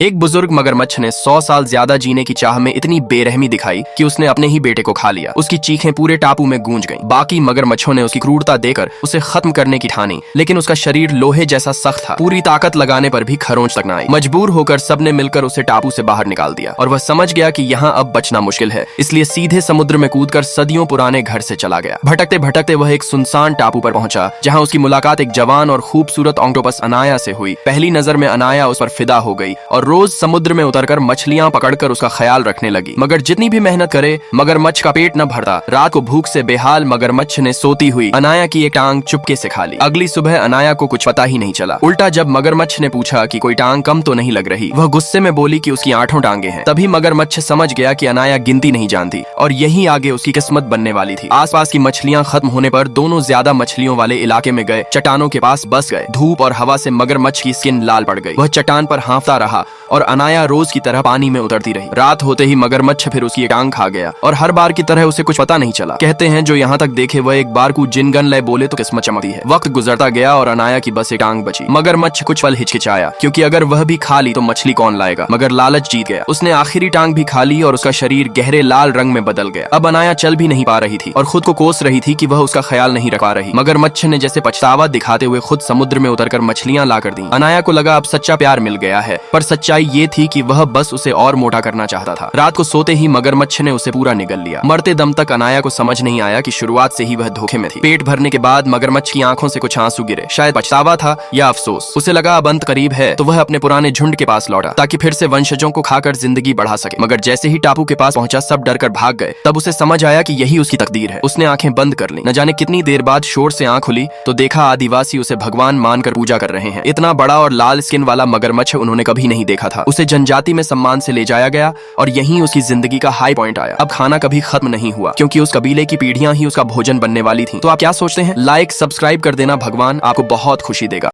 एक बुजुर्ग मगरमच्छ ने 100 साल ज्यादा जीने की चाह में इतनी बेरहमी दिखाई कि उसने अपने ही बेटे को खा लिया। उसकी चीखें पूरे टापू में गूंज गईं। बाकी मगरमच्छों ने उसकी क्रूरता देकर उसे खत्म करने की ठानी, लेकिन उसका शरीर लोहे जैसा सख्त था। पूरी ताकत लगाने पर भी खरोंच तक न आई। मजबूर होकर सबने मिलकर उसे टापू से बाहर निकाल दिया और वह समझ गया कि यहाँ अब बचना मुश्किल है, इसलिए सीधे समुद्र में कूदकर सदियों पुराने घर से चला गया। भटकते भटकते वह एक सुनसान टापू पर पहुंचा, जहाँ उसकी मुलाकात एक जवान और खूबसूरत ऑक्टोपस अनाया से हुई। पहली नजर में अनाया उस पर फिदा हो गई और रोज समुद्र में उतरकर मछलियां पकड़कर उसका ख्याल रखने लगी। मगर जितनी भी मेहनत करे मगरमच्छ का पेट न भरता। रात को भूख से बेहाल मगरमच्छ ने सोती हुई अनाया की एक टांग चुपके से खा ली। अगली सुबह अनाया को कुछ पता ही नहीं चला। उल्टा जब मगरमच्छ ने पूछा कि कोई टांग कम तो नहीं लग रही, वह गुस्से में बोली कि उसकी 8 टांगे हैं। तभी मगरमच्छ समझ गया कि अनाया गिनती नहीं जानती और यही आगे उसकी किस्मत बनने वाली थी। आसपास की मछलियां खत्म होने पर दोनों ज्यादा मछलियों वाले इलाके में गए, चट्टानों के पास बस गए। धूप और हवा से मगरमच्छ की स्किन लाल पड़ गई। वह चट्टान पर हांफता रहा और अनाया रोज की तरह पानी में उतरती रही। रात होते ही मगरमच्छ फिर उसकी टांग खा गया और हर बार की तरह उसे कुछ पता नहीं चला। कहते हैं जो यहाँ तक देखे वह एक बार को जिनगन लय बोले तो किस्मत चमकती है। वक्त गुजरता गया और अनाया की बस एक टांग बची। मगरमच्छ कुछ पल हिचकिचाया, क्योंकि अगर वह भी खा ली तो मछली कौन लाएगा। मगर लालच जीत गया। उसने आखिरी टांग भी खा ली और उसका शरीर गहरे लाल रंग में बदल गया। अब अनाया चल भी नहीं पा रही थी और खुद को कोस रही थी कि वह उसका ख्याल नहीं रख पा रही। मगरमच्छ ने जैसे पछतावा दिखाते हुए खुद समुद्र में उतरकर मछलियां ला कर दी। अनाया को लगा अब सच्चा प्यार मिल गया है, पर सच्चाई ये थी कि वह बस उसे और मोटा करना चाहता था। रात को सोते ही मगरमच्छ ने उसे पूरा निगल लिया। मरते दम तक अनाया को समझ नहीं आया कि शुरुआत से ही वह धोखे में थी। पेट भरने के बाद मगरमच्छ की आंखों से कुछ आंसू गिरे, शायद पछतावा था या अफसोस। उसे लगा अब अंत करीब है, तो वह अपने पुराने झुंड के पास लौटा ताकि फिर से वंशजों को खाकर जिंदगी बढ़ा सके। मगर जैसे ही टापू के पास पहुंचा सब डर कर भाग गए। तब उसे समझ आया कि यही उसकी तकदीर है। उसने आंखें बंद कर ली। न जाने कितनी देर बाद शोर से आंख खुली तो देखा आदिवासी उसे भगवान मानकर पूजा कर रहे हैं। इतना बड़ा और लाल स्किन वाला मगरमच्छ उन्होंने कभी नहीं देखा था। उसे जनजाति में सम्मान से ले जाया गया और यहीं उसकी जिंदगी का हाई पॉइंट आया। अब खाना कभी खत्म नहीं हुआ, क्योंकि उस कबीले की पीढ़ियां ही उसका भोजन बनने वाली थी। तो आप क्या सोचते हैं? लाइक सब्सक्राइब कर देना, भगवान आपको बहुत खुशी देगा।